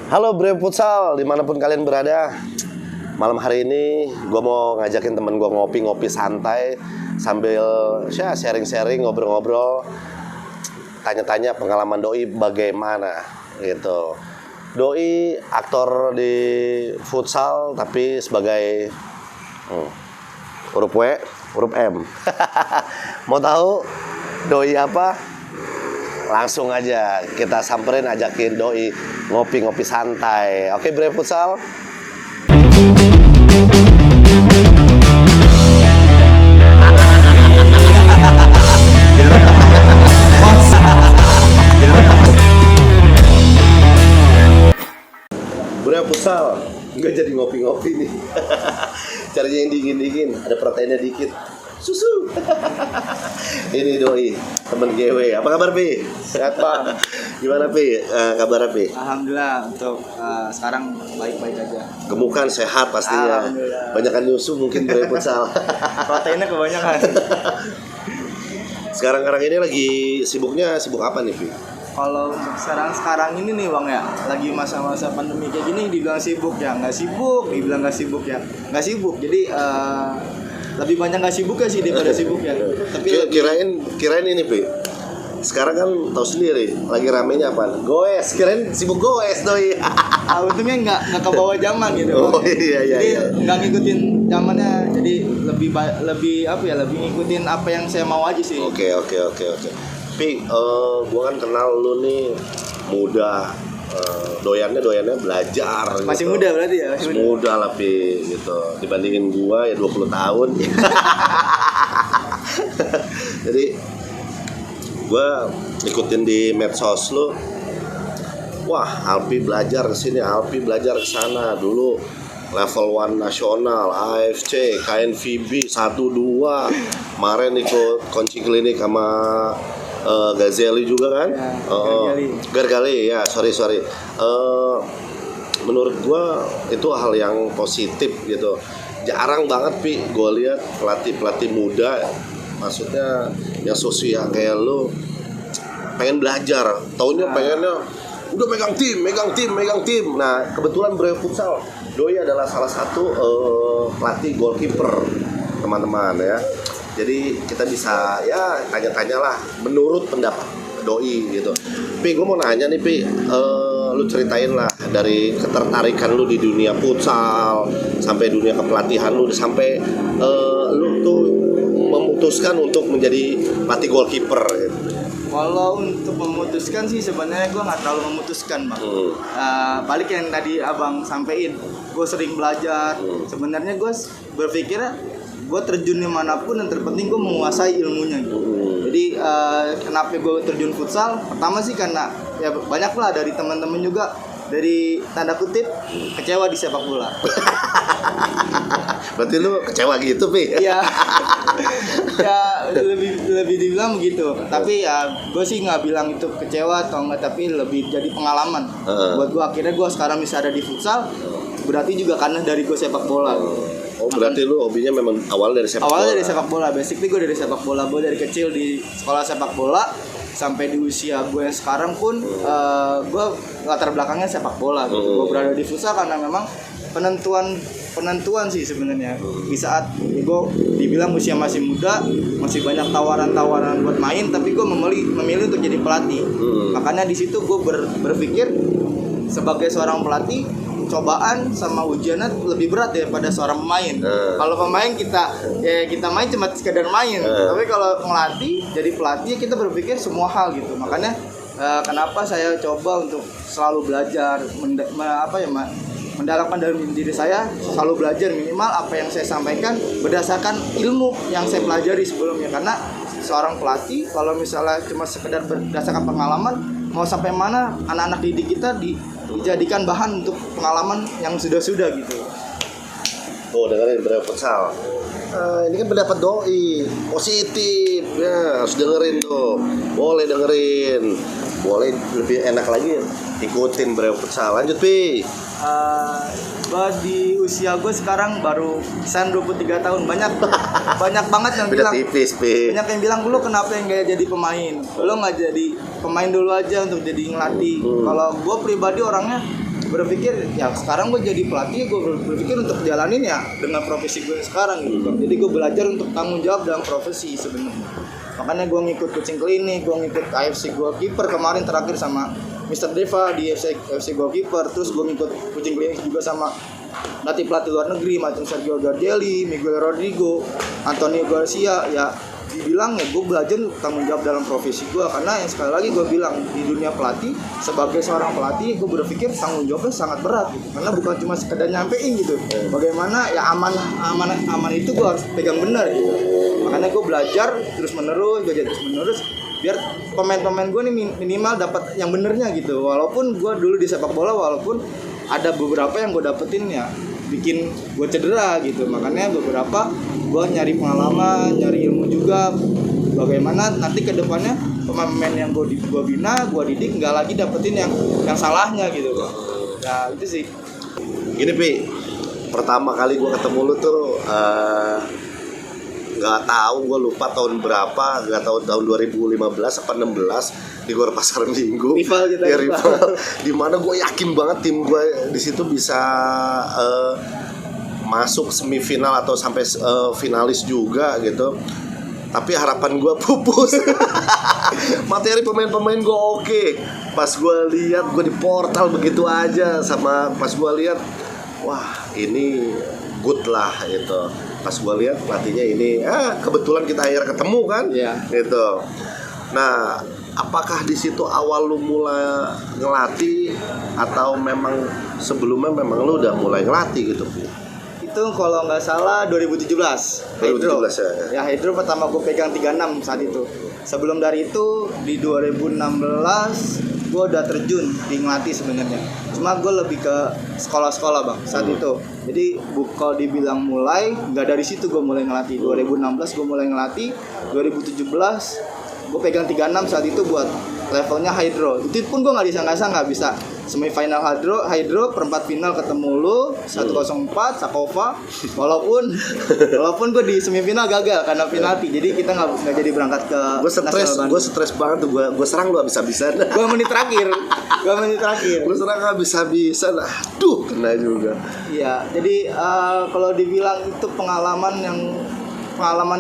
Halo Bre Futsal, dimanapun kalian berada. Malam hari ini gue mau ngajakin temen gue ngopi-ngopi santai sambil sharing-sharing, ngobrol-ngobrol, tanya-tanya pengalaman Doi bagaimana gitu. Doi aktor di futsal tapi sebagai huruf W, huruf M. Mau tahu Doi apa? Langsung aja kita samperin, ajakin Doi ngopi-ngopi santai. Oke Bre Futsal. Bre Futsal, nggak jadi ngopi-ngopi nih. Carinya yang dingin-dingin, ada proteinnya dikit. Susu. Ini Doi, temen GW. Apa kabar Pi? Sehat Bang. Gimana Pi? Kabar Pi? Alhamdulillah untuk sekarang baik-baik aja. Gemukan, sehat pastinya. Alhamdulillah. Banyakan nyusu mungkin Bre Futsal. Proteinnya kebanyakan. Sekarang ini lagi sibuk apa nih Pi? Kalau untuk sekarang ini nih Bang ya, lagi masa-masa pandemi kayak gini dibilang sibuk ya, nggak sibuk, dibilang nggak sibuk ya, nggak sibuk. Jadi lebih banyak nggak sibuk ya sih daripada sibuk ya. Tapi kirain ini Pi. Sekarang kan tahu sendiri lagi ramenya apa? Goes. Kirain sibuk goes Doi. untungnya nggak ke bawah zaman gitu. Oh iya. Jadi nggak ngikutin zamannya. Jadi lebih ngikutin apa yang saya mau aja sih. Oke. Pi, gua kan kenal lu nih muda. Doyannya belajar Masih gitu. muda berarti ya? Masih muda lah Pi gitu. Dibandingin gua ya 20 tahun. Jadi gua ikutin di medsos lu. Wah, Alpi belajar ke sini, Alpi belajar ke sana. Dulu level 1 nasional, AFC, KNVB 1 2. Kemarin ikut coaching klinik sama Gazeli juga kan? Ya, Gargali ya, sorry. Menurut gua itu hal yang positif gitu. Jarang banget Pi gua lihat pelatih muda, maksudnya yang sosial kayak lu pengen belajar, taunya pengennya udah megang tim. Nah, kebetulan Bre Futsal Doi adalah salah satu pelatih goalkeeper teman-teman ya. Jadi kita bisa ya tanya-tanya lah menurut pendapat Doi gitu. Pi, gue mau nanya nih Pi, lu ceritain lah dari ketertarikan lu di dunia futsal sampai dunia kepelatihan lu sampai lu tuh memutuskan untuk menjadi pelatih goalkeeper gitu. Kalau untuk memutuskan sih sebenarnya gue nggak terlalu memutuskan Bang. Balik yang tadi abang sampein, gue sering belajar. Sebenarnya gue berpikir gue terjun dimanapun yang terpenting gue menguasai ilmunya gitu. Jadi kenapa gue terjun futsal? Pertama sih karena ya banyak lah dari teman-teman juga dari tanda kutip kecewa di sepak bola. Berarti lu kecewa gitu Pi? Iya. Ya lebih dibilang begitu. Tapi ya gue sih nggak bilang itu kecewa atau enggak, tapi lebih jadi pengalaman. Buat gue akhirnya gue sekarang bisa ada di futsal. Berarti juga karena dari gue sepak bola. Oh berarti lu hobinya memang awal dari sepak bola? Awalnya dari sepak bola, basically gue dari sepak bola. Gue dari kecil di sekolah sepak bola sampai di usia gue yang sekarang pun gue latar belakangnya sepak bola gitu. Gue berada di futsal karena memang penentuan sih sebenarnya. Di saat gue dibilang usia masih muda, masih banyak tawaran-tawaran buat main, tapi gue memilih untuk jadi pelatih. Makanya di situ gue berpikir sebagai seorang pelatih, cobaan sama ujiannya lebih berat daripada seorang pemain. Kalau pemain kita main cuma sekedar main, tapi kalau ngelatih jadi pelatih kita berpikir semua hal gitu. Makanya kenapa saya coba untuk selalu belajar, mendalamkan dalam diri saya, selalu belajar minimal apa yang saya sampaikan berdasarkan ilmu yang saya pelajari sebelumnya. Karena seorang pelatih kalau misalnya cuma sekedar berdasarkan pengalaman, mau sampai mana anak-anak didik kita dijadikan bahan untuk pengalaman yang sudah gitu. Oh, dengerin Bre Futsal. Ini kan pendapat Doi positif ya, harus dengerin tuh. Boleh dengerin. Boleh lebih enak lagi ikutin Bre Futsal. Lanjut Pi. Di usia gue sekarang baru kisaran 23 tahun. Banyak banget yang beda bilang tipis, Pi. Banyak yang bilang, lu kenapa yang gak jadi pemain? Lu gak jadi pemain dulu aja untuk jadi ngelatih. Kalau gue pribadi orangnya berpikir ya sekarang gue jadi pelatih, gue berpikir untuk jalanin ya dengan profesi gue sekarang gitu Bang. Jadi gue belajar untuk tanggung jawab dalam profesi sebenarnya. Makanya gue ngikut coaching klinik, gue ngikut AFC Goalkeeper kemarin terakhir sama Mr. Deva di AFC Goalkeeper. Terus gue ngikut coaching klinik juga sama pelatih luar negeri macam Sergio Gardelli, Miguel Rodrigo, Antonio Garcia. Ya dibilang ya gue belajar tanggung jawab dalam profesi gue, karena yang sekali lagi gue bilang di dunia pelatih, sebagai seorang pelatih gue berpikir tanggung jawabnya sangat berat gitu. Karena bukan cuma sekedar nyampein gitu, bagaimana ya aman itu gue harus pegang benar gitu. Makanya gue belajar terus menerus biar pemain-pemain gue nih minimal dapat yang benernya gitu. Walaupun gue dulu di sepak bola, walaupun ada beberapa yang gue dapetin ya bikin gue cedera gitu. Makanya beberapa gue nyari pengalaman, nyari ilmu juga, bagaimana nanti ke depannya pemain yang gue bina, gue didik nggak lagi dapetin yang salahnya gitu. Nah itu sih. Gini Pi, pertama kali gue ketemu lu tuh nggak tahu, gue lupa tahun berapa, nggak tahu tahun 2015 apa 16 di Gor Pasar Minggu. Rival kita. Ya, rival. Dimana gue yakin banget tim gue di situ bisa masuk semifinal atau sampai finalis juga gitu. Tapi harapan gue pupus. Materi pemain-pemain gue oke. Pas gue lihat gue di portal begitu aja, sama pas gue lihat wah ini good lah gitu. Pas gue lihat pelatihnya ini kebetulan kita akhirnya ketemu kan. Gitu. Nah, apakah di situ awal lu mulai ngelatih atau memang sebelumnya memang lu udah mulai ngelatih gitu? Itu kalau nggak salah 2017 Hydro ya. Hydro pertama gue pegang 36 saat itu. Sebelum dari itu di 2016 gue udah terjun di ngelatih sebenarnya. Cuma gue lebih ke sekolah-sekolah Bang saat itu. Jadi kalau dibilang mulai, nggak dari situ gue mulai ngelatih. 2016 gue mulai ngelatih, 2017 gue pegang 36 saat itu buat levelnya Hydro. Itu pun gue nggak disangka-sangka bisa semifinal Hydro perempat final ketemu lu 104 Sakova. Walaupun gue di semifinal gagal karena penalti, jadi kita nggak jadi berangkat ke. Gue stres banget tuh, gue serang lu habis-habisan. Gue menit terakhir Gue serang habis-habisan, aduh kena juga. Iya, jadi kalau dibilang itu pengalaman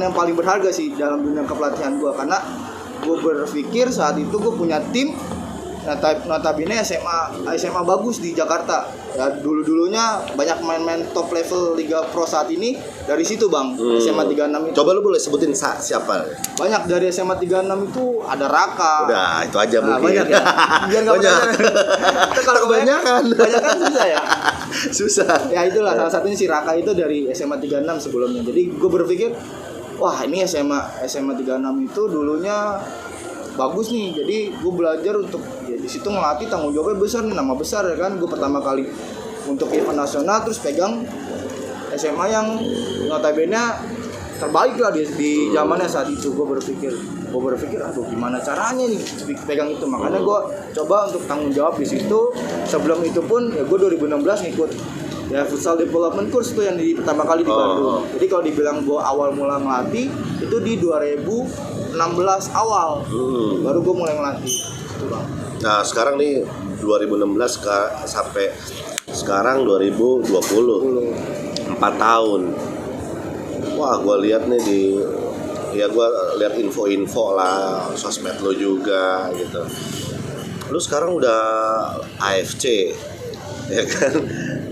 yang paling berharga sih dalam dunia kepelatihan gue, karena gue berpikir saat itu gue punya tim notabene SMA bagus di Jakarta ya. Dulunya banyak main-main top level Liga Pro saat ini dari situ Bang. SMA 36 itu. Coba lu boleh sebutin siapa? Banyak dari SMA 36 itu ada Raka. Udah itu aja mungkin. Banyak ya. Biar nggak banyak. Kalau kebanyakan susah ya. Susah. Ya itulah salah satunya si Raka itu dari SMA 36 sebelumnya. Jadi gue berpikir wah ini SMA 36 itu dulunya bagus nih, jadi gue belajar untuk ya di situ ngelatih, tanggung jawabnya besar nih, nama besar ya kan. Gue pertama kali untuk event nasional terus pegang SMA yang notabene terbaik lah di zamannya saat itu. Gue berpikir aduh gimana caranya nih pegang itu. Makanya gue coba untuk tanggung jawab di situ. Sebelum itu pun ya gue 2016 ngikut ya futsal development course itu yang pertama kali di Bandung. Jadi kalau dibilang gue awal mula ngelatih itu di 2016 awal baru gue mulai ngelatih itu Bang. Nah sekarang nih 2016 sampai sekarang 2020 4 tahun. Wah gue lihat nih gue lihat info-info lah sosmed lo juga gitu. Lu sekarang udah AFC ya kan.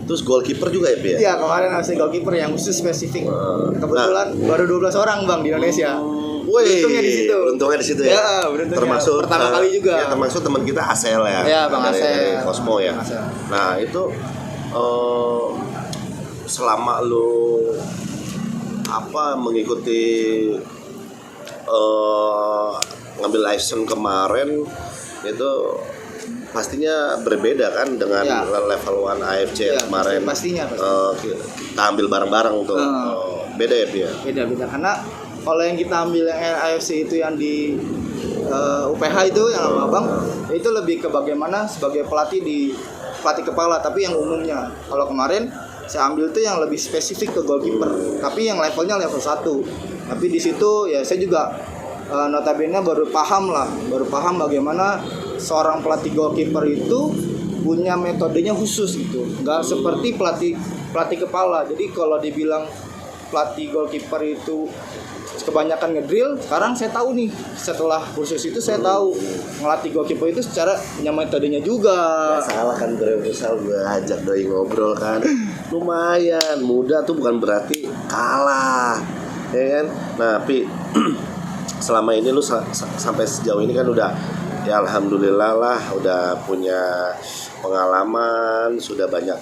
Terus goalkeeper juga ya Pi ya? Iya kemarin AFC goalkeeper yang khusus spesifik. Kebetulan baru 12 orang Bang di Indonesia. Untungnya di situ ya. Termasuk pertama kali juga. Ya, termasuk teman kita Asel ya. Iya, Bang Asel. Cosmo ya. Nah, itu selama lu mengikuti ngambil license kemarin itu pastinya berbeda kan dengan level 1 AFC kemarin. Pastinya. Kita ambil bareng-bareng tuh. Beda ya Pi ya? Beda karena kalau yang kita ambil yang AFC itu yang di UPH itu yang sama Abang itu lebih ke bagaimana sebagai pelatih kepala, tapi yang umumnya. Kalau kemarin saya ambil itu yang lebih spesifik ke goalkeeper, tapi yang levelnya level 1. Tapi di situ ya saya juga notabene baru paham bagaimana seorang pelatih goalkeeper itu punya metodenya khusus gitu, nggak seperti pelatih kepala. Jadi kalau dibilang pelatih goalkeeper itu kebanyakan ngedrill, sekarang saya tahu nih setelah kursus itu saya tahu ngelatih goalkeeper itu secara punya metodenya juga. Nggak salah kan gue futsal, gue ajak doi ngobrol kan, lumayan muda tuh bukan berarti kalah, ya kan. Nah tapi selama ini lu sampai sejauh ini kan udah, ya alhamdulillah lah, udah punya pengalaman, sudah banyak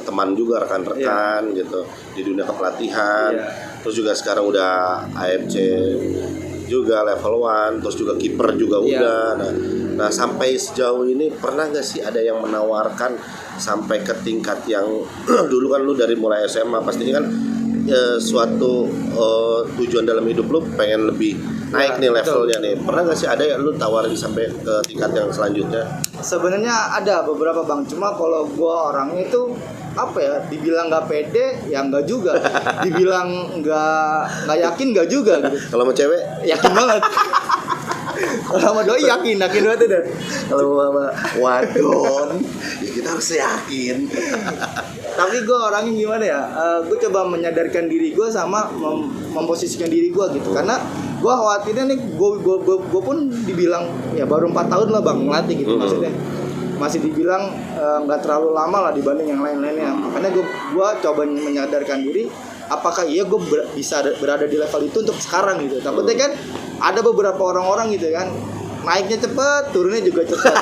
teman juga, rekan-rekan gitu di dunia kepelatihan. Terus juga sekarang udah AFC juga level 1, terus juga kiper juga udah. Nah sampai sejauh ini pernah nggak sih ada yang menawarkan sampai ke tingkat yang dulu kan lu dari mulai SMA pastinya kan suatu tujuan dalam hidup lu pengen lebih naik nih levelnya nih. Pernah nggak sih ada yang lu tawarin sampai ke tingkat yang selanjutnya? Sebenarnya ada beberapa bang, cuma kalau gua orangnya itu apa ya, dibilang nggak pede ya nggak juga, dibilang nggak yakin nggak juga gitu. Kalau mau cewek Yakin banget. Kalau sama doi yakin banget deh. kalau sama wadon ya kita harus yakin. Tapi gue orangnya gimana ya, gue coba menyadarkan diri gue sama memposisikan diri gue gitu, karena gue khawatirnya nih gue pun dibilang ya baru 4 tahun lah bang ngelatih gitu, maksudnya masih dibilang nggak terlalu lama lah dibanding yang lain-lainnya. Makanya gue coba menyadarkan diri, apakah iya gue bisa berada di level itu untuk sekarang gitu. Takutnya kan ada beberapa orang-orang gitu kan, naiknya cepet, turunnya juga cepet.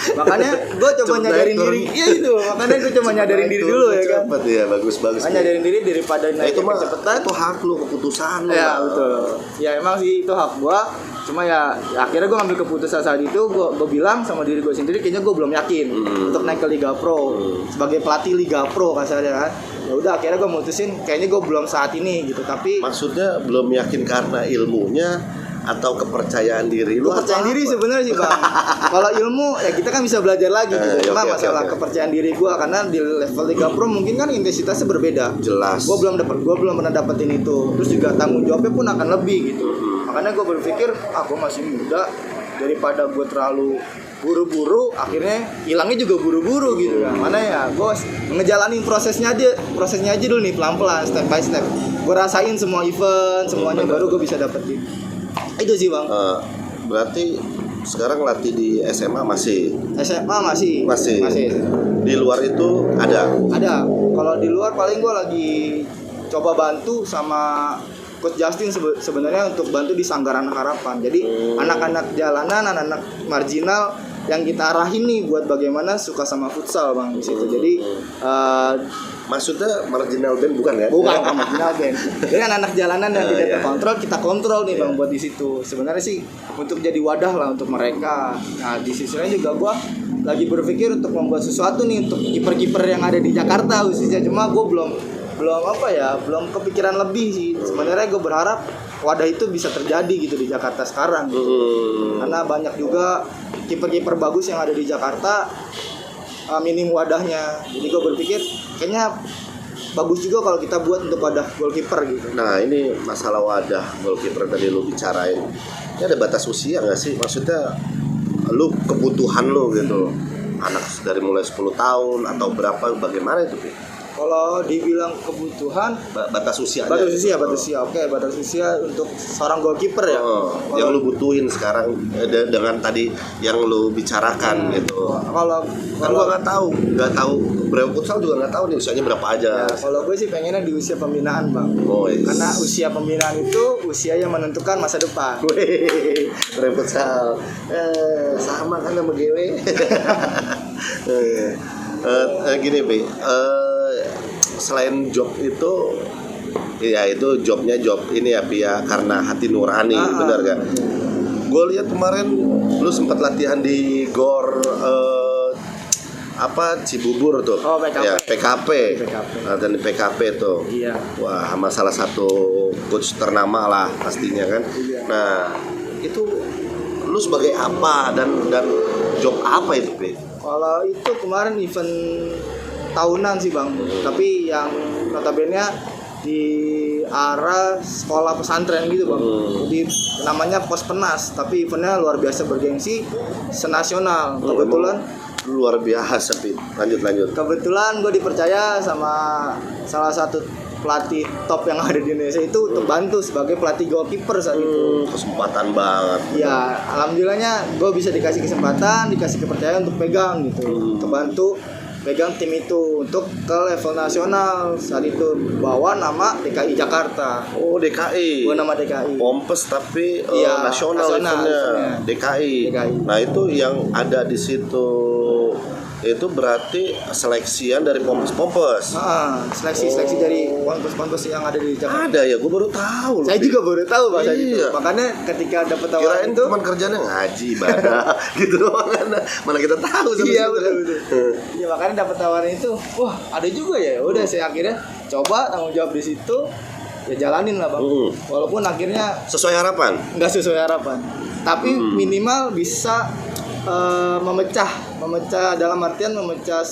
Makanya gue coba nyadarin diri, iya itu. Makanya gue coba nyadarin diri dulu ya kan. Cepet ya, bagus. Nyadarin diri daripada naik itu mah kecepatan. Itu hak lu, keputusan lu. Ya betul. Ya emang sih itu hak gue. Cuma ya akhirnya gue ngambil keputusan saat itu, gue bilang sama diri gue sendiri, kayaknya gue belum yakin untuk naik ke Liga Pro sebagai pelatih Liga Pro kasarnya kan. Ya udah akhirnya gue mutusin kayaknya gue belum saat ini gitu. Tapi maksudnya belum yakin karena ilmunya atau kepercayaan diri lu? Kepercayaan diri sebenarnya sih bang. Kalau ilmu ya kita kan bisa belajar lagi gitu. Cuma masalah kepercayaan diri gue, karena di level Liga Pro mungkin kan intensitasnya berbeda. Jelas. Gue belum pernah dapetin itu. Terus juga tanggung jawabnya pun akan lebih gitu. Makanya gue berpikir, aku masih muda, daripada gue terlalu buru-buru, akhirnya hilangnya juga buru-buru gitu kan. Mana ya, gue ngejalanin prosesnya aja dulu nih, pelan-pelan, step by step. Gue rasain semua event, semuanya baru gue bisa dapetin. Itu sih bang. Berarti sekarang latih di SMA masih? SMA masih. Di luar itu ada? Ada. Kalau di luar paling gue lagi coba bantu sama Coach Justin sebenarnya untuk bantu di Sanggar Anak Harapan. Jadi anak-anak jalanan, anak-anak marginal yang kita arahin nih buat bagaimana suka sama futsal bang di situ. Jadi maksudnya marginal band bukan ya? Bukan marginal band. Jadi anak-anak jalanan yang tidak terkontrol kita kontrol nih bang buat di situ. Sebenarnya sih untuk jadi wadah lah untuk mereka. Nah di sisi lain juga gua lagi berpikir untuk membuat sesuatu nih untuk kiper-kiper yang ada di Jakarta khususnya. Cuma gua belum kepikiran lebih sih. Sebenarnya gue berharap wadah itu bisa terjadi gitu di Jakarta sekarang gitu. Karena banyak juga kiper-kiper bagus yang ada di Jakarta, minim wadahnya. Jadi gue berpikir kayaknya bagus juga kalau kita buat untuk wadah goalkeeper gitu. Nah ini masalah wadah goalkeeper tadi lu bicarain, ini ada batas usia nggak sih? Maksudnya lu kebutuhan lu gitu, anak dari mulai 10 tahun atau berapa, bagaimana itu? Kalau dibilang kebutuhan, batas usia. Oke, batas usia untuk seorang goalkeeper ya. Yang lu butuhin sekarang dengan tadi yang lu bicarakan gitu. Kalau gua nggak tahu berapa futsal juga nggak tahu nih usianya berapa aja. Ya, kalau gue sih pengennya di usia pembinaan bang. Karena usia pembinaan itu usia yang menentukan masa depan. Berapa futsal sama kan sama GW. Gini Bi, selain job itu ya itu job ini ya Pi ya, karena hati nurani, benar gak? Gue lihat kemarin lu sempat latihan di GOR Cibubur tuh. PKP. Ya, PKP. Latihan di PKP tuh. Iya. Wah, sama salah satu coach ternama lah pastinya kan. Iya. Nah, itu lu sebagai apa dan job apa itu Pi? Kalau itu kemarin event tahunan sih bang, tapi yang notabene di arah sekolah pesantren gitu bang. Jadi namanya Pos Penas, tapi eventnya luar biasa bergengsi, senasional. Kebetulan luar biasa Pi. Lanjut. Kebetulan gue dipercaya sama salah satu pelatih top yang ada di Indonesia itu untuk bantu sebagai pelatih goalkeeper saat itu. Kesempatan banget. Ya, alhamdulillahnya gue bisa dikasih kesempatan, dikasih kepercayaan untuk pegang gitu, untuk bantu pegang tim itu untuk ke level nasional. Saat itu bawa nama DKI Jakarta. Oh, DKI. Bawa nama DKI. Pompes tapi Iya, nasional nasional. DKI. DKI. Nah, itu yang ada di situ itu berarti seleksian dari Pompes. Seleksi dari pompes yang ada di Jakarta. Ada ya, gue baru tahu. Saya juga baru tahu Pak saat itu. Iya. Makanya ketika dapat tawaran Kirain itu, teman kerjanya ngaji ibadah gitu doang kan. Mana kita tahu sama iya situ kan. betul. Iya, makanya dapat tawaran itu, wah ada juga ya. Udah saya akhirnya coba tanggung jawab di situ, ya jalanin lah Bang. Walaupun akhirnya Sesuai harapan. nggak sesuai harapan, tapi minimal bisa memecah dalam artian memecah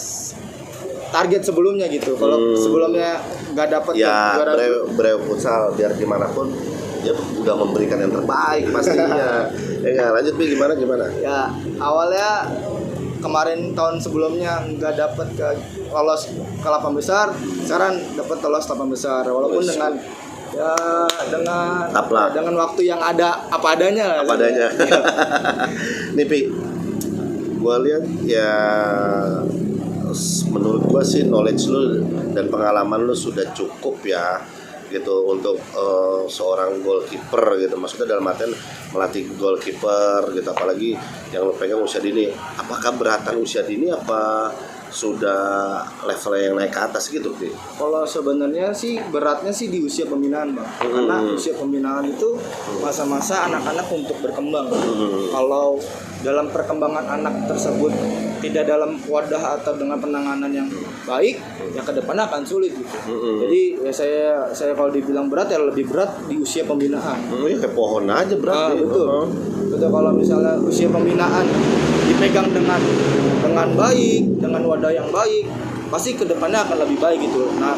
target sebelumnya gitu. Kalau sebelumnya nggak dapat Ya, juara, Breo Futsal biar gimana pun dia udah memberikan yang terbaik pastinya. Ya, lanjut Pi, gimana? ya awalnya kemarin tahun sebelumnya nggak dapat lolos ke 8 besar, sekarang dapat lolos 8 besar walaupun dengan Taplak. dengan waktu yang ada apa adanya. Apa adanya. Iya. Nih Pi, gue lihat ya menurut gue sih knowledge lu dan pengalaman lu sudah cukup ya gitu untuk seorang goalkeeper gitu. Maksudnya dalam artian melatih goalkeeper gitu, apalagi yang lu pegang usia dini. Apakah beratan usia dini apa sudah levelnya yang naik ke atas gitu Pi? Kalau sebenarnya sih beratnya sih di usia pembinaan Bang. Karena usia pembinaan itu masa-masa anak-anak untuk berkembang. Kalau dalam perkembangan anak tersebut tidak dalam wadah atau dengan penanganan yang baik, ya ke depannya akan sulit gitu. Jadi ya saya kalau dibilang berat ya lebih berat di usia pembinaan. Ya kayak pohon aja berat. Betul. Betul, kalau misalnya usia pembinaan dipegang dengan baik, dengan wadah yang baik, pasti kedepannya akan lebih baik gitu. Nah,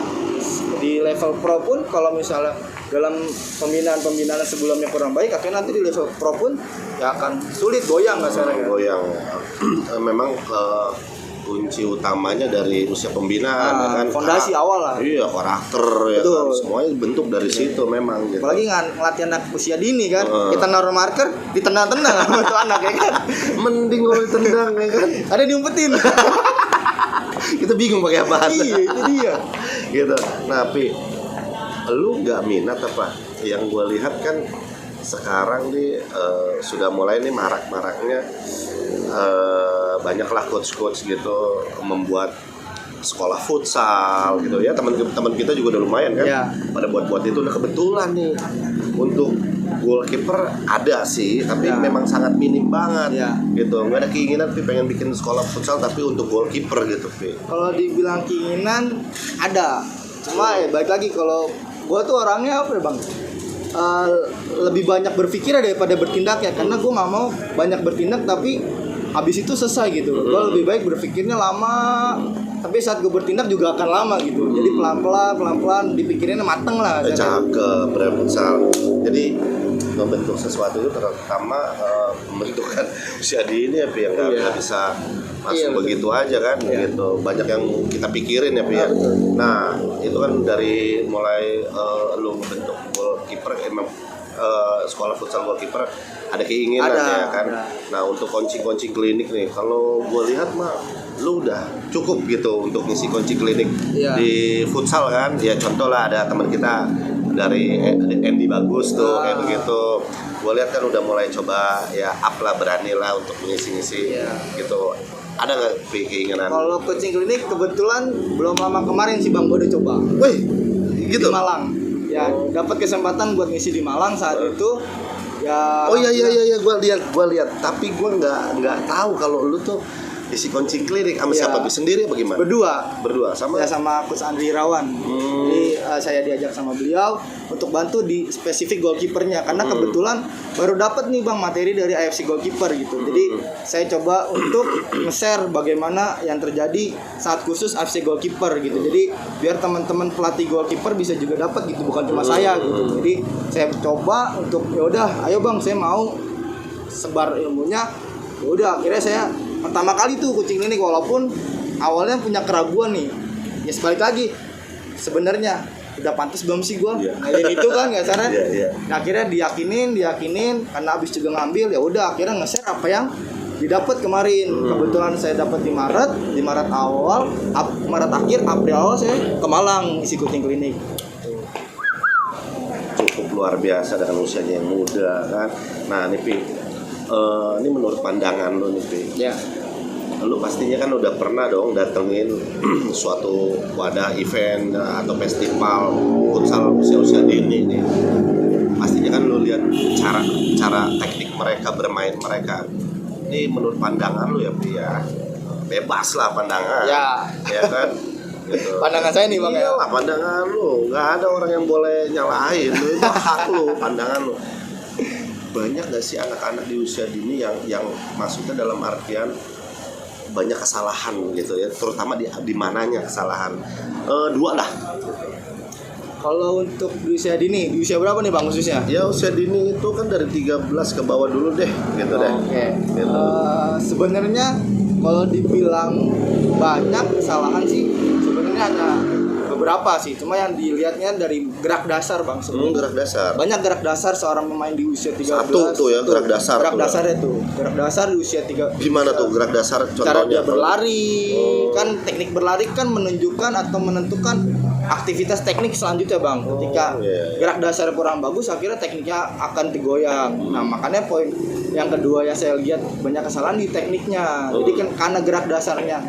di level pro pun kalau misalnya dalam pembinaan sebelumnya kurang baik, akhirnya nanti di level pro pun ya akan sulit, goyang nggak saya kira. Goyang. Memang kunci utamanya dari usia pembinaan ya kan, fondasi awal lah. Iya, karakter ya kan, semuanya bentuk dari situ memang gitu. Apalagi ngelatih anak usia dini kan, kita naruh marker ditendang-tendang sama tuh anak ya kan. Mending kalau ditendang ya kan, ada diumpetin. kita bingung pakai apaan. Iya, itu dia. Gitu. Nah, Pi, lu nggak minat apa? Yang gue lihat kan sekarang nih sudah mulai nih marak-maraknya banyaklah coach-coach gitu membuat sekolah futsal gitu ya. Teman-teman kita juga udah lumayan kan pada buat itu. Nah, kebetulan nih untuk goalkeeper ada sih, tapi memang sangat minim banget gitu. Nggak ada keinginan Pi pengen bikin sekolah futsal tapi untuk goalkeeper gitu Pi. Kalau dibilang keinginan ada, cuma ya balik lagi, kalau gue tuh orangnya apa ya Bang, lebih banyak berpikir daripada bertindak ya, karena gue nggak mau banyak bertindak tapi habis itu selesai gitu. Gue lebih baik berpikirnya lama, tapi saat gue bertindak juga akan lama gitu. Jadi pelan-pelan dipikirinnya mateng lah. Cakep, futsal. Jadi membentuk sesuatu itu terutama pembentukan usia dini ya Pi, yang nggak bisa langsung begitu aja kan gitu. Banyak yang kita pikirin ya Pi ya. Nah, itu kan dari mulai lu membentuk goalkeeper emang sekolah futsal goalkeeper ada keinginan ya kan. Nah, untuk coaching klinik nih, kalau gue lihat mah lu udah cukup gitu untuk ngisi coaching klinik di futsal kan. Ya contoh lah, ada teman kita dari Andy Bagus tuh kayak begitu. Gue lihat kan udah mulai coba ya up lah, berani lah untuk ngisi-ngisi gitu. Ada nggak keinginan? Kalau coaching klinik kebetulan belum lama kemarin sih Bang, gue udah coba. Wih, gitu. Di Malang. Ya, dapat kesempatan buat ngisi di Malang saat itu. Ya. Oh iya, gue lihat. Tapi gue nggak tahu kalau lu tuh isi coaching klinik sama siapa? Sendiri apa gimana? Berdua sama? Ya, sama Coach Andri Irawan. Jadi saya diajak sama beliau untuk bantu di spesifik goalkeepernya, karena kebetulan baru dapat nih Bang materi dari AFC goalkeeper gitu. Jadi saya coba untuk nge-share bagaimana yang terjadi saat khusus AFC goalkeeper gitu. Jadi biar teman-teman pelatih goalkeeper bisa juga dapat gitu, bukan cuma saya gitu. Jadi saya coba untuk ya udah, ayo Bang, saya mau sebar ilmunya. Ya udah, akhirnya saya pertama kali tuh Kucing Klinik, walaupun awalnya punya keraguan nih. Ya sebalik lagi, sebenarnya udah pantas belum sih gue ngajarin itu kan nggak salah. Nah, akhirnya diyakinin karena abis juga ngambil, ya udah akhirnya nge-share apa yang didapat kemarin. Kebetulan saya dapat di Maret awal, Maret akhir, April awal saya ke Malang isi Kucing Klinik. Cukup luar biasa dengan usianya yang muda kan. Nah nih Pi, ini menurut pandangan lo nih Pi, Ya. lu pastinya kan udah pernah dong datengin suatu wadah event atau festival futsal usia-usia dini nih. Pastinya kan lu lihat cara teknik mereka bermain mereka. Ini menurut pandangan lu ya Pi ya. Bebas lah pandangan. Ya kan. Gitu. Pandangan saya nih Bang. Iyalah pandangan lu, nggak ada orang yang boleh nyalahin lu, itu hak lu, pandangan lu. Banyak gak sih anak-anak di usia dini yang maksudnya dalam artian banyak kesalahan gitu ya, terutama di mananya kesalahan? Dua lah. Kalau untuk di usia dini, di usia berapa nih Bang khususnya? Ya usia dini itu kan dari 13 ke bawah dulu deh, gitu deh. Oke. Gitu. Sebenarnya kalau dibilang banyak kesalahan sih, sebenarnya ada beberapa sih. Cuma yang dilihatnya dari gerak dasar Bang. Gerak dasar. Banyak gerak dasar seorang pemain di usia 13. Satu tuh ya, gerak dasar. Gerak tuh dasarnya tuh. Gerak dasar di usia 3. Gimana tuh gerak dasar contohnya? Cara dia berlari. Kan teknik berlari kan menunjukkan atau menentukan aktivitas teknik selanjutnya Bang. Ketika gerak dasar kurang bagus, akhirnya tekniknya akan digoyang. Nah, makanya poin yang kedua yang saya lihat banyak kesalahan di tekniknya. Jadi kan karena gerak dasarnya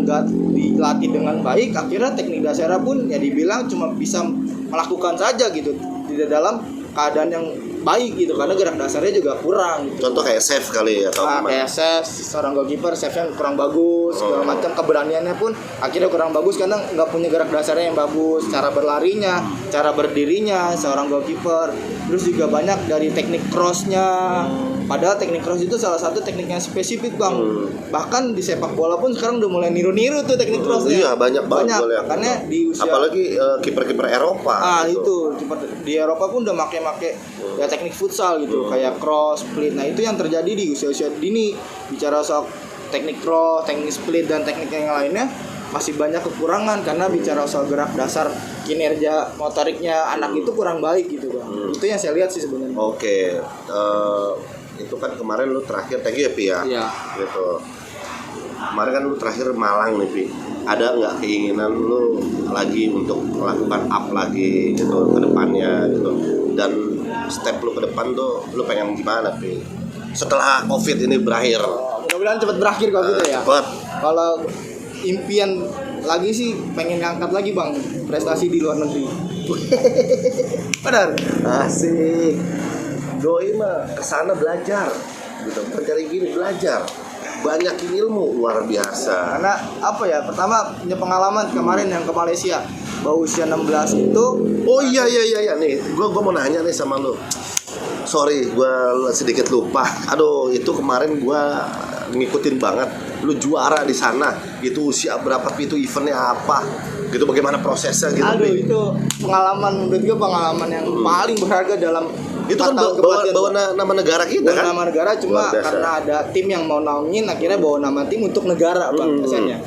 nggak dilatih dengan baik, akhirnya teknik dasarnya pun ya dibilang cuma bisa melakukan saja gitu, tidak dalam keadaan yang baik gitu, karena gerak dasarnya juga kurang gitu. Contoh kayak save kali ya, atau Kayak save, seorang goalkeeper save-nya kurang bagus, segala macam, keberaniannya pun akhirnya kurang bagus karena nggak punya gerak dasarnya yang bagus, cara berlarinya, cara berdirinya seorang goalkeeper. Terus juga banyak dari teknik cross-nya. Padahal teknik cross itu salah satu teknik yang spesifik Bang. Bahkan di sepak bola pun sekarang udah mulai niru-niru tuh teknik cross-nya. Iya, banyak banget. Makanya di usia, apalagi kiper-kiper Eropa. itu di Eropa pun udah make ya teknik futsal gitu, kayak cross, split. Nah, itu yang terjadi di usia-usia dini. Bicara soal teknik cross, teknik split dan teknik yang lainnya masih banyak kekurangan karena bicara soal gerak dasar, kinerja motoriknya anak itu kurang baik gitu Bang. Itu yang saya lihat sih sebenarnya. Oke. Itu kan kemarin lu terakhir tag ya Pi ya? Iya. Gitu. Kemarin kan lu terakhir Malang nih Pi. Ada nggak keinginan lu lagi untuk melakukan up lagi gitu ke depannya gitu? Dan step lu ke depan tuh lu pengen gimana Pi? Setelah Covid ini berakhir. Mudah-mudahan cepat berakhir kalau gitu ya. Cepat. Kalau impian lagi sih pengen ngangkat lagi Bang prestasi di luar negeri. Benar. Asik. Doi mah kesana belajar gitu, bukan cari gini, belajar, banyakin ilmu luar biasa. Karena apa ya, pertama punya pengalaman kemarin yang ke Malaysia, bahwa usia 16 itu. Oh iya nih, gua mau nanya nih sama lu. Sorry, gua sedikit lupa. Aduh, itu kemarin gua ngikutin banget. Lu juara di sana. Itu usia berapa Pi? Itu eventnya apa? Gitu, bagaimana prosesnya gitu? Aduh, Pi? itu pengalaman, menurut gue pengalaman yang paling berharga dalam itu kan bawa nama negara kita kan? Nama negara, cuma karena ada tim yang mau naungin, akhirnya bawa nama tim untuk negara Bang, biasanya.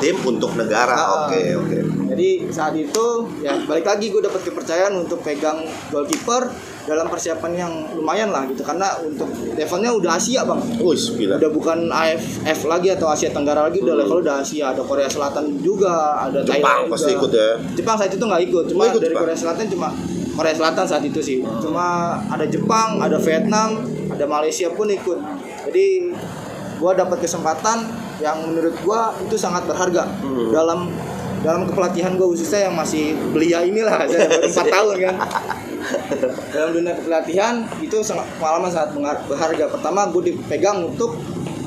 Tim untuk negara, oke. Jadi saat itu ya balik lagi gue dapat kepercayaan untuk pegang goalkeeper dalam persiapan yang lumayan lah gitu, karena untuk levelnya udah Asia Bang. Udah bukan AFF lagi atau Asia Tenggara lagi, udah level udah Asia. Ada Korea Selatan juga, ada Jepang Thailand pasti juga. ikut ya. Jepang saat itu nggak ikut, cuma ikut dari Jepang. Korea Selatan saat itu sih. Cuma ada Jepang, ada Vietnam, ada Malaysia pun ikut. Jadi gue dapat kesempatan yang menurut gue itu sangat berharga dalam kepelatihan gue, khususnya yang masih belia inilah, saya baru 4 tahun kan. Dalam dunia kepelatihan itu pengalaman sangat berharga. Pertama gue dipegang untuk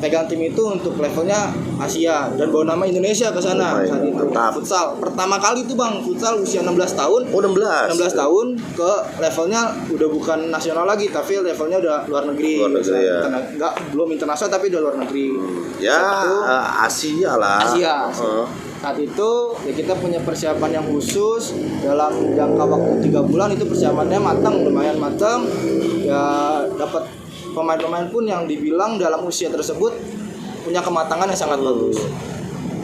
pegang tim itu untuk levelnya Asia dan bawa nama Indonesia ke sana saat itu. Futsal pertama kali itu Bang, futsal usia 16 tahun. 16 tahun ke levelnya udah bukan nasional lagi, tapi levelnya udah luar negeri. Ya. Belum internasional tapi udah luar negeri. Asia lah. Asia. Saat itu ya kita punya persiapan yang khusus dalam jangka waktu 3 bulan. Itu persiapannya lumayan matang. Ya dapat pemain-pemain pun yang dibilang dalam usia tersebut punya kematangan yang sangat bagus.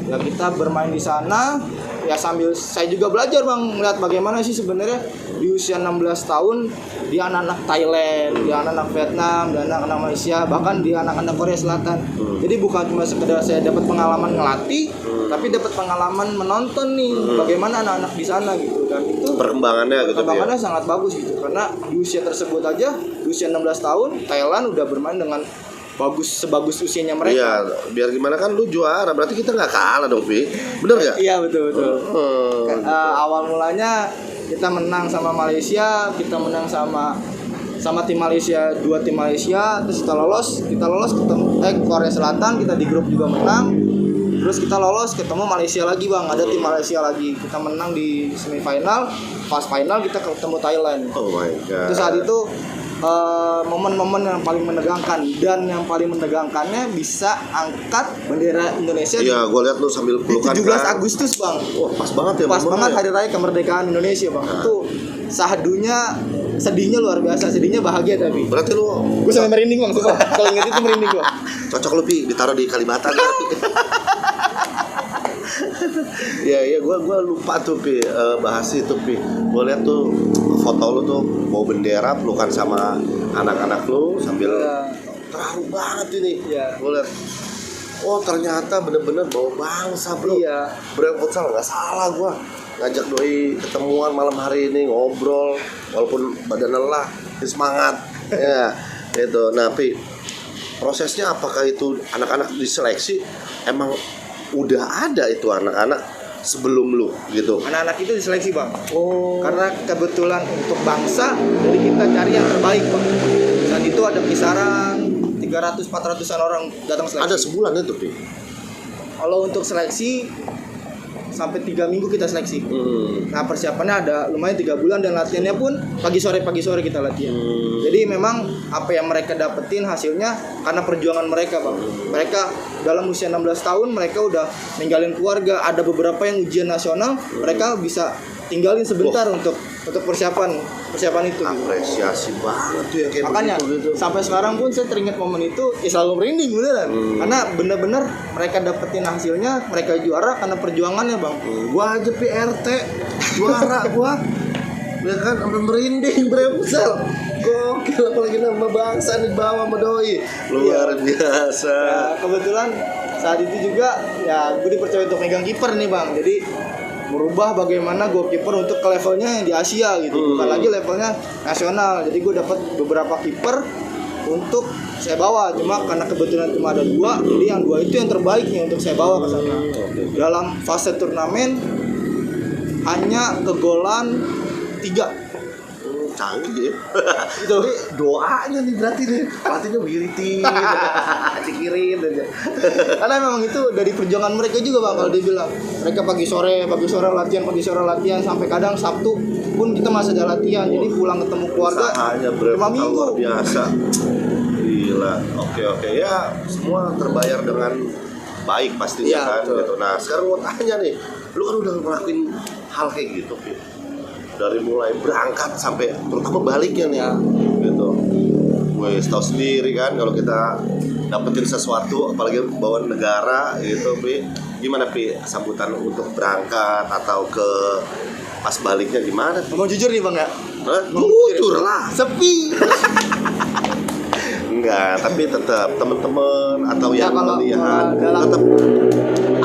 Ya kita bermain di sana ya sambil saya juga belajar Bang melihat bagaimana sih sebenarnya di usia 16 tahun di anak-anak Thailand, di anak-anak Vietnam, di anak-anak Malaysia, bahkan di anak-anak Korea Selatan. Jadi bukan cuma sekedar saya dapat pengalaman ngelatih, tapi dapat pengalaman menonton nih bagaimana anak-anak di sana gitu. Dan itu Perkembangannya gitu. perkembangannya sangat bagus gitu karena di usia tersebut aja di usia 16 tahun Thailand udah bermain dengan sebagus usianya mereka. Iya, biar gimana kan lu juara, berarti kita nggak kalah dong, Pi. Bener nggak? Iya betul. Awal mulanya kita menang sama Malaysia, kita menang sama tim Malaysia, 2 tim Malaysia, terus kita lolos ketemu Korea Selatan, kita di grup juga menang. Terus kita lolos ketemu Malaysia lagi Bang, ada tim Malaysia lagi. Kita menang di semifinal, pas final kita ketemu Thailand. Oh my god. Itu saat itu momen-momen yang paling menegangkan dan yang paling menegangkannya bisa angkat bendera Indonesia. Iya, gue lihat lu sambil di pelukan 17 kan. Agustus Bang. Wah, pas banget ya. Pas banget momennya. hari raya kemerdekaan Indonesia Bang. Itu sahdunya sedihnya luar biasa, sedihnya bahagia tapi. Berarti lu Gue sampai merinding Bang, sumpah. Kalau inget itu merinding gua. cocok lu, Pi, ditaruh di Kalimantan. Iya, gue lupa tuh, Pi, bahas itu, Pi. Gue lihat tuh foto lu tuh bawa bendera pelukan sama anak-anak lu sambil terharu banget ini. Iya. Gue lihat, oh ternyata bener-bener bawa bangsa, bro. Iya. Brand futsal nggak salah gue ngajak doi ketemuan malam hari ini ngobrol walaupun badan lelah, semangat. Ya, itu. Nah, Pi, prosesnya apakah itu anak-anak diseleksi emang udah ada itu anak-anak sebelum lu gitu? Anak-anak itu diseleksi Bang. Oh. Karena kebetulan untuk bangsa, jadi kita cari yang terbaik Bang. Dan itu ada kisaran 300-400an orang datang seleksi. Ada sebulan itu, Pi. Kalau untuk seleksi sampai 3 minggu kita seleksi. Nah persiapannya ada lumayan 3 bulan dan latihannya pun pagi sore kita latihan. Jadi memang apa yang mereka dapetin hasilnya karena perjuangan mereka Bang. Mereka dalam usia 16 tahun mereka udah ninggalin keluarga. Ada beberapa yang ujian nasional mereka bisa tinggalin sebentar untuk persiapan itu. Apresiasi banget tuh yang kayak Makanya begitu. sampai sekarang pun saya teringat momen itu selalu merinding beneran. Karena bener-bener mereka dapetin hasilnya, mereka juara karena perjuangannya Bang. Gua aja PRT juara gua. Ya kan sampai merinding berebsel. Gokil, apalagi nama bangsa di bawah sama doi. Luar biasa. Ya, kebetulan saat itu juga ya gue dipercaya untuk megang kiper nih Bang. Jadi merubah bagaimana goalkeeper untuk ke levelnya yang di Asia gitu, bukan lagi levelnya nasional. Jadi gue dapat beberapa kiper untuk saya bawa, cuma karena kebetulan cuma ada 2, jadi yang 2 itu yang terbaik nih untuk saya bawa ke sana. Dalam fase turnamen hanya kegolan 3. Canggih ya. Itu Doanya nih berarti nih pelatihnya begini cikirin aja. karena memang itu dari perjuangan mereka juga Bang. Kalau dibilang mereka pagi sore latihan sampai kadang Sabtu pun kita masih ada latihan. Jadi pulang ketemu keluarga Usahanya 5 minggu luar biasa. Gila. Oke ya, semua terbayar dengan baik pastinya Iya, kan betul. gitu. Nah, sekarang mau tanya nih, lu kan udah ngelakuin hal kayak gitu, Pi. Dari mulai berangkat sampai terutama baliknya nih gitu. Gue tahu sendiri kan kalau kita dapetin sesuatu apalagi bawa negara gitu, Pi. Gimana, Pi, sambutan untuk berangkat atau ke pas baliknya gimana? Mau jujur nih Bang ya? Hah? Jujur lah. Sepi. Enggak, tapi tetap teman-teman atau Ya, yang kalau melihat dalam- tetap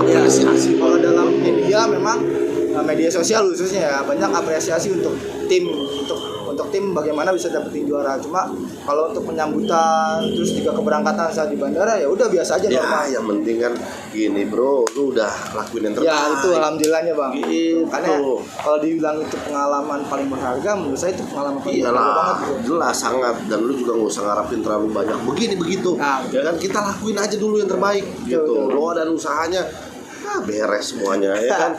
apresiasi. Kalau dalam media memang media sosial khususnya ya banyak apresiasi untuk tim tim bagaimana bisa dapetin juara. Cuma kalau untuk penyambutan terus juga keberangkatan saat di bandara ya udah biasa aja Ya, normal. yang penting kan gini, Bro, lu udah lakuin yang terbaik. Ya itu alhamdulillahnya Bang. Gitu. Karena kalau dibilang itu pengalaman paling berharga, menurut saya itu pengalaman paling berharga banget Iyalah, gitu. jelas sangat, dan lu juga nggak usah ngarapin terlalu banyak begini begitu. Nah, Ya kan kita lakuin aja dulu yang terbaik gitu. betul. Lo dan usahanya beres semuanya ya kan.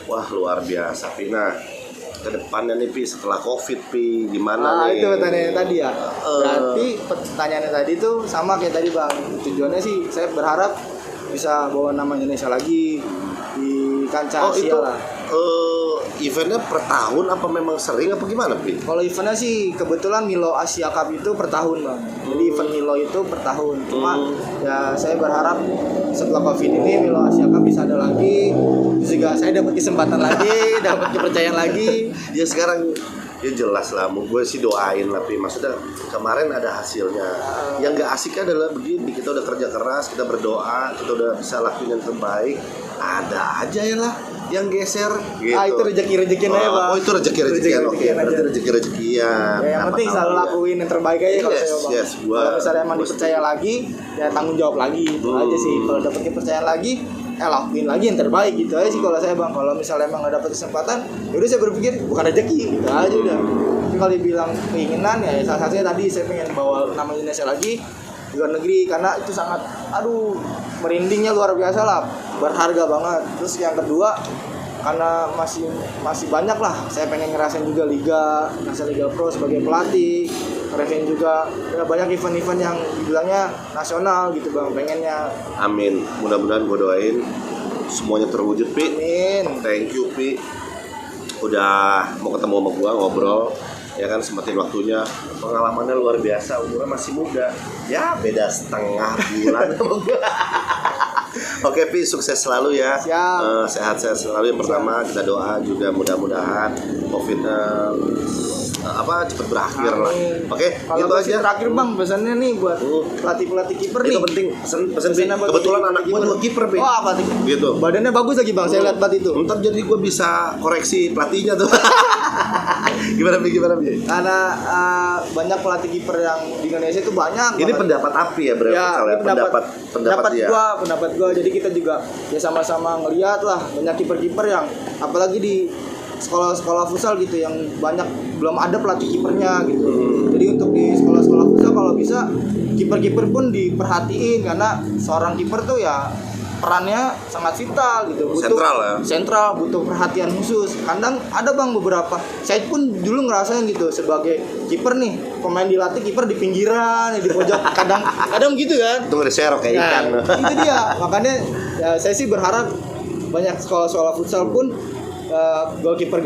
Wah, luar biasa, Pi. Nah, ke depannya nih, Pi, setelah Covid, Pi, gimana nih? Itu pertanyaannya tadi ya. Berarti pertanyaannya tadi tuh sama kayak tadi Bang. Tujuannya sih saya berharap bisa bawa nama Indonesia lagi di kancah Asia itu lah. eventnya per tahun apa memang sering apa gimana, Pi? Kalau eventnya sih kebetulan Milo Asia Cup itu per tahun bang. Jadi event Milo itu per tahun. Cuma ya saya berharap setelah COVID ini Milo Asia Cup bisa ada lagi. Terus juga saya dapat kesempatan lagi, dapat kepercayaan lagi. Ya sekarang ya jelas lah, gue sih doain lah, Pi. Maksudnya kemarin ada hasilnya. Yang gak asik adalah begini, kita udah kerja keras, kita berdoa, kita udah bisa lakuin yang terbaik, ada aja ya lah yang geser gitu. Ah itu rezeki-rezekian aja bang. Oh itu rezeki-rezekian, oke. Berarti rezeki-rezekian. Ya, yang penting selalu lakuin yang terbaik aja kalau saya bang. Kalau misalnya emang dipercaya lagi, ya tanggung jawab lagi. Itu aja sih. Kalau dapat kepercayaan lagi, lakuin lagi yang terbaik gitu aja sih kalau saya bang. Kalau misalnya emang nggak dapat kesempatan, yaudah saya berpikir bukan rezeki gitu aja udah. Tapi kalau dibilang keinginan ya salah satunya tadi saya pengen bawa nama Indonesia lagi di luar negeri karena itu sangat merindingnya luar biasa lah, berharga banget. Terus yang kedua karena masih banyak lah saya pengen ngerasain juga Liga Pro sebagai pelatih, ngerasain juga ya banyak event-event yang dibilangnya nasional gitu bang, pengennya. Amin, mudah-mudahan gue doain semuanya terwujud, Pi. Amin. Thank you, Pi, udah mau ketemu sama gue ngobrol ya kan, sempetin waktunya. Pengalamannya luar biasa, umurnya masih muda ya, beda setengah bulan sama gue. Oke, Pi, sukses selalu ya. Sehat-sehat selalu. Yang pertama kita doa juga mudah-mudahan COVID cepat berakhir lah. Oke, kalau itu aja. Terakhir bang, pesannya nih buat pelatih kiper nih. Itu penting. Pesan Pi. Kebetulan anak gue juga kiper, Pi. Oh, pelatih. Gitu. Badannya bagus lagi bang, saya lihat banget itu. Ntar jadi gue bisa koreksi pelatihnya tuh. Gimana Pi? Karena banyak pelatih kiper yang di Indonesia itu banyak. Ini pendapat Api ya, berarti ya, pendapat dia. Pendapat gua. Jadi kita juga ya sama-sama ngelihat lah banyak kiper-kiper yang apalagi di sekolah-sekolah futsal gitu yang banyak belum ada pelatih kipernya gitu. Jadi untuk di sekolah-sekolah futsal kalau bisa kiper-kiper pun diperhatiin karena seorang kiper tuh ya perannya sangat vital gitu, sentral, butuh perhatian khusus. Kadang ada bang beberapa, saya pun dulu ngerasain gitu sebagai kiper nih, pemain dilatih kiper di pinggiran, di pojok, kadang gitu kan. Itu ngereserok kayak ikan. Itu dia, makanya ya, saya sih berharap banyak sekolah-sekolah futsal pun goalkeeper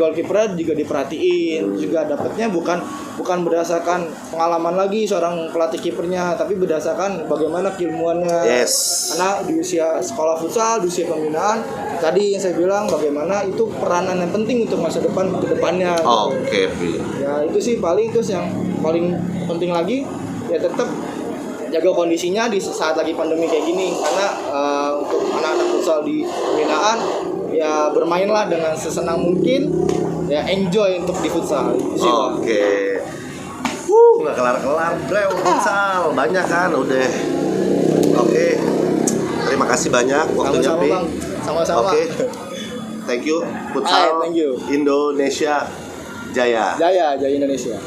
juga diperhatiin, juga dapatnya bukan berdasarkan pengalaman lagi seorang pelatih kipernya, tapi berdasarkan bagaimana keilmuannya. Yes. Karena di usia sekolah futsal, di usia pembinaan, tadi yang saya bilang bagaimana itu peranan yang penting untuk masa depan ke depannya. Oke, Pi. Ya itu sih paling, terus yang paling penting lagi ya tetap jaga kondisinya di saat lagi pandemi kayak gini, karena untuk anak-anak futsal di pembinaan ya bermainlah dengan sesenang mungkin, ya enjoy untuk di futsal. Oke. Nggak kelar-kelar, bro, futsal banyak kan, udah. Oke. Terima kasih banyak waktunya, Pi. Sama-sama. Oke. Thank you, futsal. Thank you. Indonesia Jaya. Jaya Indonesia.